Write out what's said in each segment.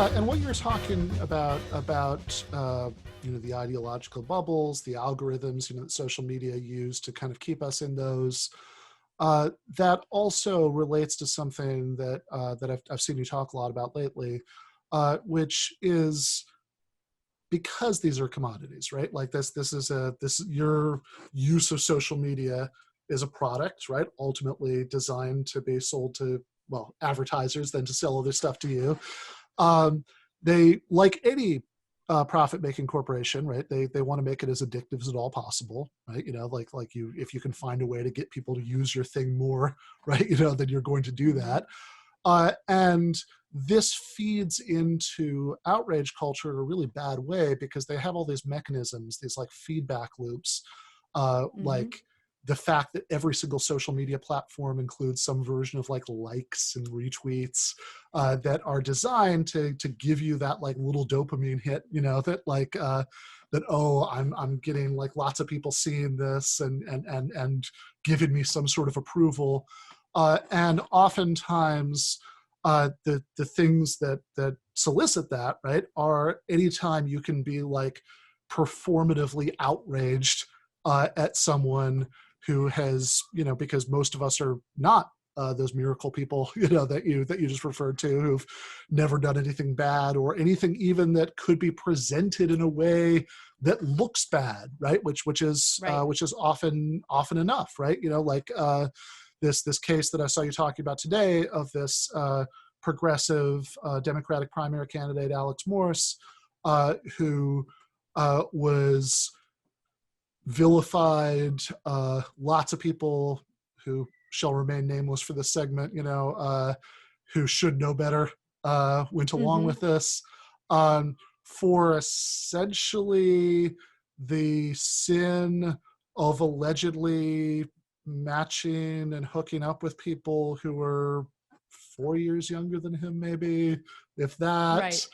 Yeah, and what you're talking about the ideological bubbles, the algorithms, that social media use to kind of keep us in those. That also relates to something that I've seen you talk a lot about lately, which is because these are commodities, right? Like this your use of social media is a product, right? Ultimately designed to be sold to, well, advertisers, then to sell other stuff to you. Um, they, like any profit-making corporation, right? They want to make it as addictive as at all possible, right? Like you, if you can find a way to get people to use your thing more, right? Then you're going to do that. And this feeds into outrage culture in a really bad way because they have all these mechanisms, these like feedback loops, Mm-hmm. like the fact that every single social media platform includes some version of like likes and retweets that are designed to give you that like little dopamine hit, that like that, oh, I'm getting like lots of people seeing this and giving me some sort of approval. And oftentimes the things that solicit that, right, are anytime you can be like performatively outraged at someone who has, because most of us are not those miracle people, that you just referred to, who've never done anything bad or anything even that could be presented in a way that looks bad, right? Right. Which is often enough, right? This case that I saw you talking about today of this progressive Democratic primary candidate, Alex Morse, who was vilified. Lots of people who shall remain nameless for this segment, who should know better, went along Mm-hmm. with this for essentially the sin of allegedly matching and hooking up with people who were 4 years younger than him, maybe, if that. Right.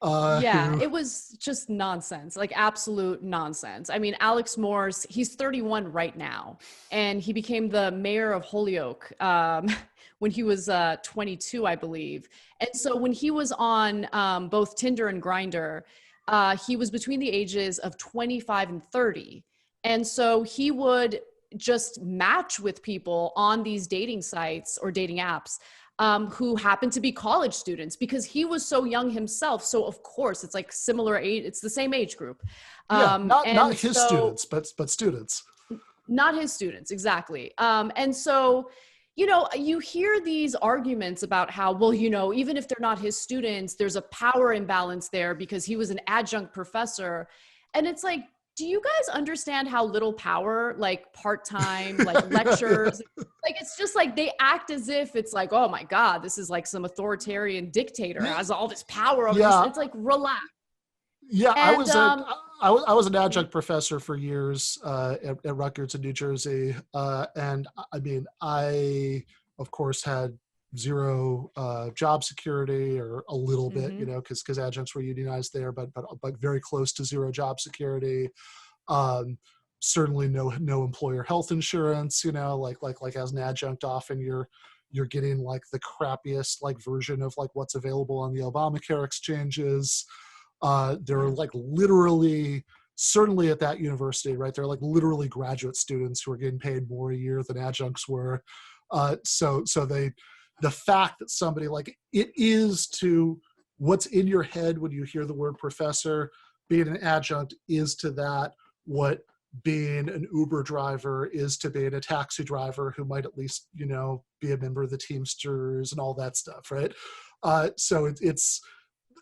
Yeah, Who it was just nonsense, like absolute nonsense. I mean, Alex Morse, he's 31 right now, and he became the mayor of Holyoke when he was 22, I believe. And so when he was on both Tinder and Grindr, he was between the ages of 25 and 30. And so he would just match with people on these dating sites or dating apps who happened to be college students because he was so young himself. So of course, it's like similar age. It's the same age group, Yeah, not and his so students, but students. not his students exactly. And so you hear these arguments about how, well, even if they're not his students, there's a power imbalance there because he was an adjunct professor, and it's like, do you guys understand how little power, like part-time, like lectures, like it's just like they act as if it's like, oh my God, this is like some authoritarian dictator Yeah, has all this power over these. yeah, It's like, relax. yeah. And I was an adjunct professor for years at Rutgers in New Jersey, and I mean, I of course had zero job security, or a little bit, mhm, because adjuncts were unionized there, but very close to zero job security. Um, Certainly no employer health insurance. Like as an adjunct, often you're getting like the crappiest like version of like what's available on the Obamacare exchanges. There are yeah. like literally, certainly at that university, right? There are like literally graduate students who are getting paid more a year than adjuncts were. The fact that somebody, like, it is to what's in your head when you hear the word professor, being an adjunct is to that what being an Uber driver is to being a taxi driver who might at least, be a member of the Teamsters and all that stuff, right? It's,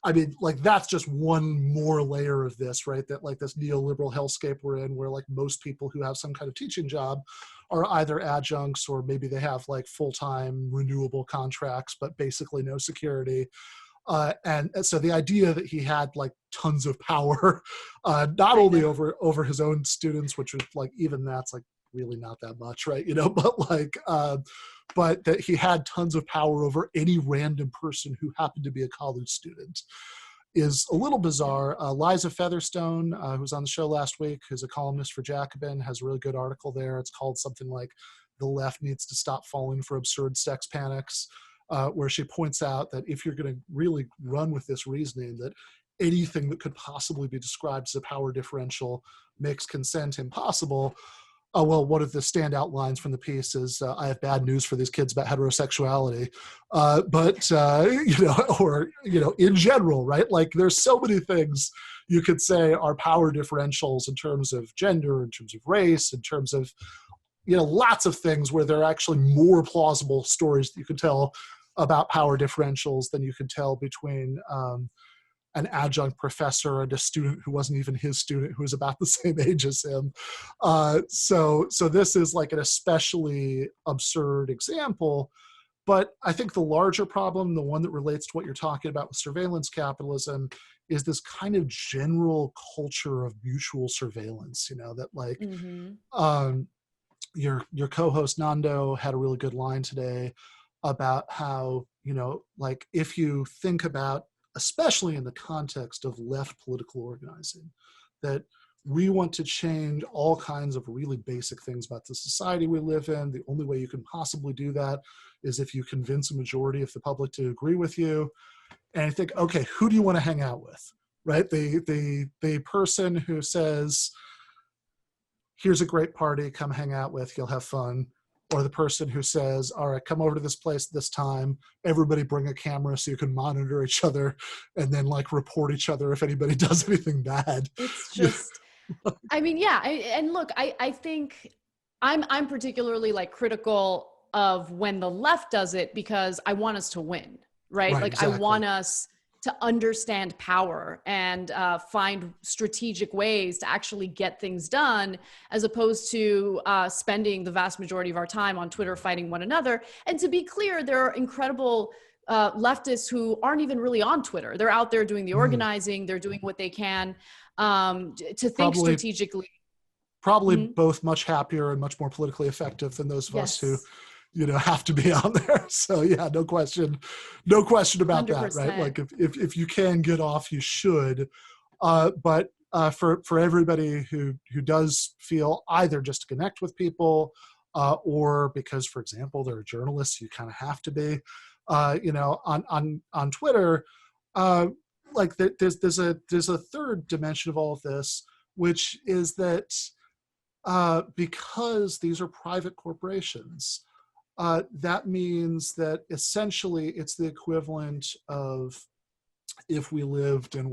I mean, like, that's just one more layer of this, right? That like this neoliberal hellscape we're in, where like most people who have some kind of teaching job are either adjuncts, or maybe they have like full-time renewable contracts, but basically no security. And so the idea that he had like tons of power, not I only know. over his own students, which was like, even that's like really not that much, right? But that he had tons of power over any random person who happened to be a college student is a little Yeah. bizarre. Liza Featherstone, who was on the show last week, who's a columnist for Jacobin, has a really good article there. It's called something like "The Left Needs to Stop Falling for Absurd Sex Panics." where she points out that if you're going to really run with this reasoning that anything that could possibly be described as a power differential makes consent impossible, oh, well, one of the standout lines from the piece is, I have bad news for these kids about heterosexuality. Or, in general, right? Like there's so many things you could say are power differentials in terms of gender, in terms of race, in terms of, lots of things where there are actually more plausible stories that you could tell about power differentials than you could tell between an adjunct professor and a student who wasn't even his student, who was about the same age as him. So this is like an especially absurd example. But I think the larger problem, the one that relates to what you're talking about with surveillance capitalism, is this kind of general culture of mutual surveillance, that like your co-host Nando had a really good line today about how, like if you think about, especially in the context of left political organizing, that we want to change all kinds of really basic things about the society we live in. The only way you can possibly do that is if you convince a majority of the public to agree with you. And I think, okay, who do you want to hang out with, right? The person who says, here's a great party, come hang out with, you'll have fun. Or the person who says, all right, come over to this place this time, everybody bring a camera so you can monitor each other and then like report each other if anybody does anything bad. It's just, I mean, yeah. And look, I think I'm particularly like critical of when the left does it because I want us to win, right? Like exactly. I want us to understand power and find strategic ways to actually get things done, as opposed to spending the vast majority of our time on Twitter fighting one another. And to be clear, there are incredible leftists who aren't even really on Twitter. They're out there doing the organizing, they're doing what they can to think strategically. Probably both much happier and much more politically effective than those of us who have to be on there. So yeah, no question about 100%. That, right? Like if you can get off, you should. But for everybody who does feel either just to connect with people, or because, for example, they're journalists, you kind of have to be, on Twitter, like there's a third dimension of all of this, which is that because these are private corporations, that means that essentially it's the equivalent of if we lived in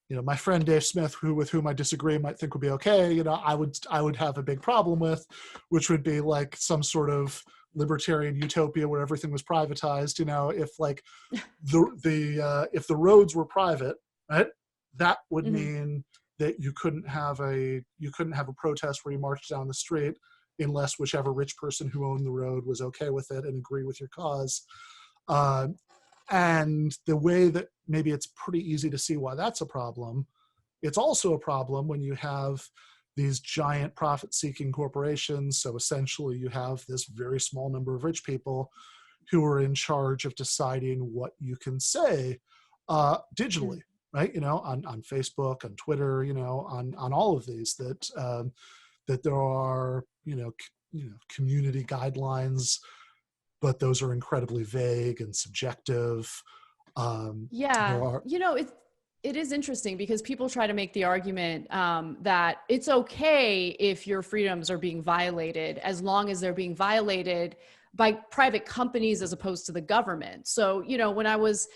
my friend Dave Smith, with whom I disagree, might think would be okay. I would have a big problem with, which would be like some sort of libertarian utopia where everything was privatized. If like if the roads were private, right, that would mean that you couldn't have a protest where you marched down the street unless whichever rich person who owned the road was okay with it and agree with your cause. And the way that maybe it's pretty easy to see why that's a problem, it's also a problem when you have these giant profit-seeking corporations. So essentially you have this very small number of rich people who are in charge of deciding what you can say digitally. Right, on Facebook, on Twitter, on all of these, that there are, community guidelines, but those are incredibly vague and subjective. It is interesting because people try to make the argument that it's okay if your freedoms are being violated as long as they're being violated by private companies as opposed to the government. So, when I was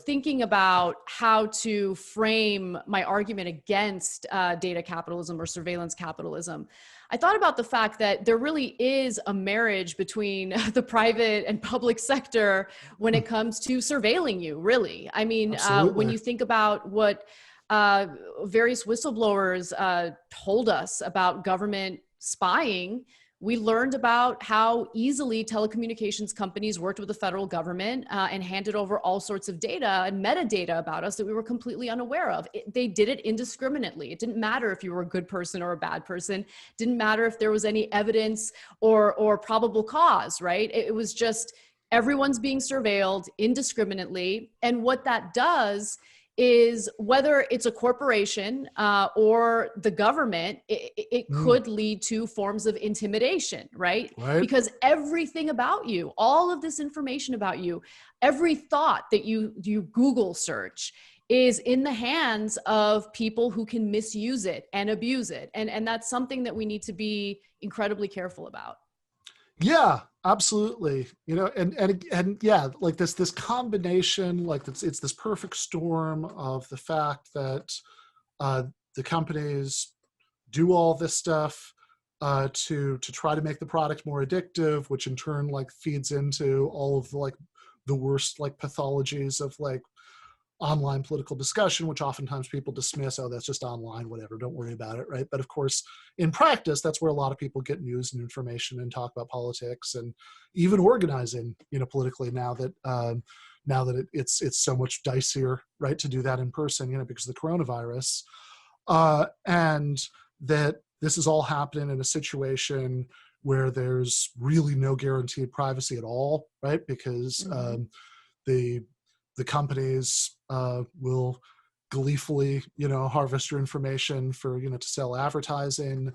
thinking about how to frame my argument against data capitalism or surveillance capitalism, I thought about the fact that there really is a marriage between the private and public sector when it comes to surveilling you, really. I mean, when you think about what various whistleblowers told us about government spying, we learned about how easily telecommunications companies worked with the federal government and handed over all sorts of data and metadata about us that we were completely unaware of. They did it indiscriminately. It didn't matter if you were a good person or a bad person. It didn't matter if there was any evidence or probable cause, right? It was just everyone's being surveilled indiscriminately. And what that does is whether it's a corporation or the government, it could lead to forms of intimidation, right? Because everything about you, all of this information about you, every thought that you Google search is in the hands of people who can misuse it and abuse it. And that's something that we need to be incredibly careful about. Yeah, absolutely. You know, and yeah, like this combination, like it's this perfect storm of the fact that the companies do all this stuff to try to make the product more addictive, which in turn like feeds into all of the like the worst like pathologies of like online political discussion, which oftentimes people dismiss, oh, that's just online, whatever, don't worry about it, right? But of course, in practice, that's where a lot of people get news and information and talk about politics and even organizing, you know, politically now that it's so much dicier, right, to do that in person, you know, because of the coronavirus, and that this is all happening in a situation where there's really no guaranteed privacy at all, right? Because the companies will gleefully, you know, harvest your information for, you know, to sell advertising.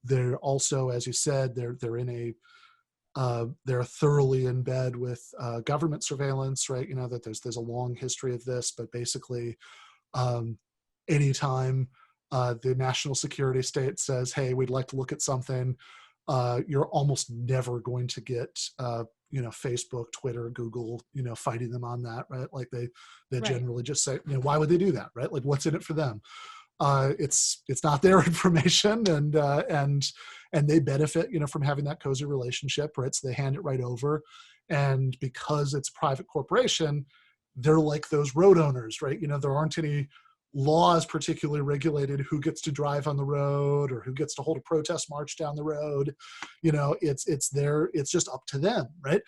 They're also, as you said, they're in a they're thoroughly in bed with government surveillance, right? You know, that there's a long history of this, but basically, anytime the national security state says, "Hey, we'd like to look at something," you're almost never going to get you know, Facebook, Twitter, Google, you know, fighting them on that, right? Like they generally just say, you know, why would they do that, right? Like what's in it for them? It's not their information, and they benefit, you know, from having that cozy relationship, right? So they hand it right over, and because it's a private corporation, they're like those road owners, right? You know, there aren't any laws particularly regulated who gets to drive on the road or who gets to hold a protest march down the road. You know, it's just up to them, right?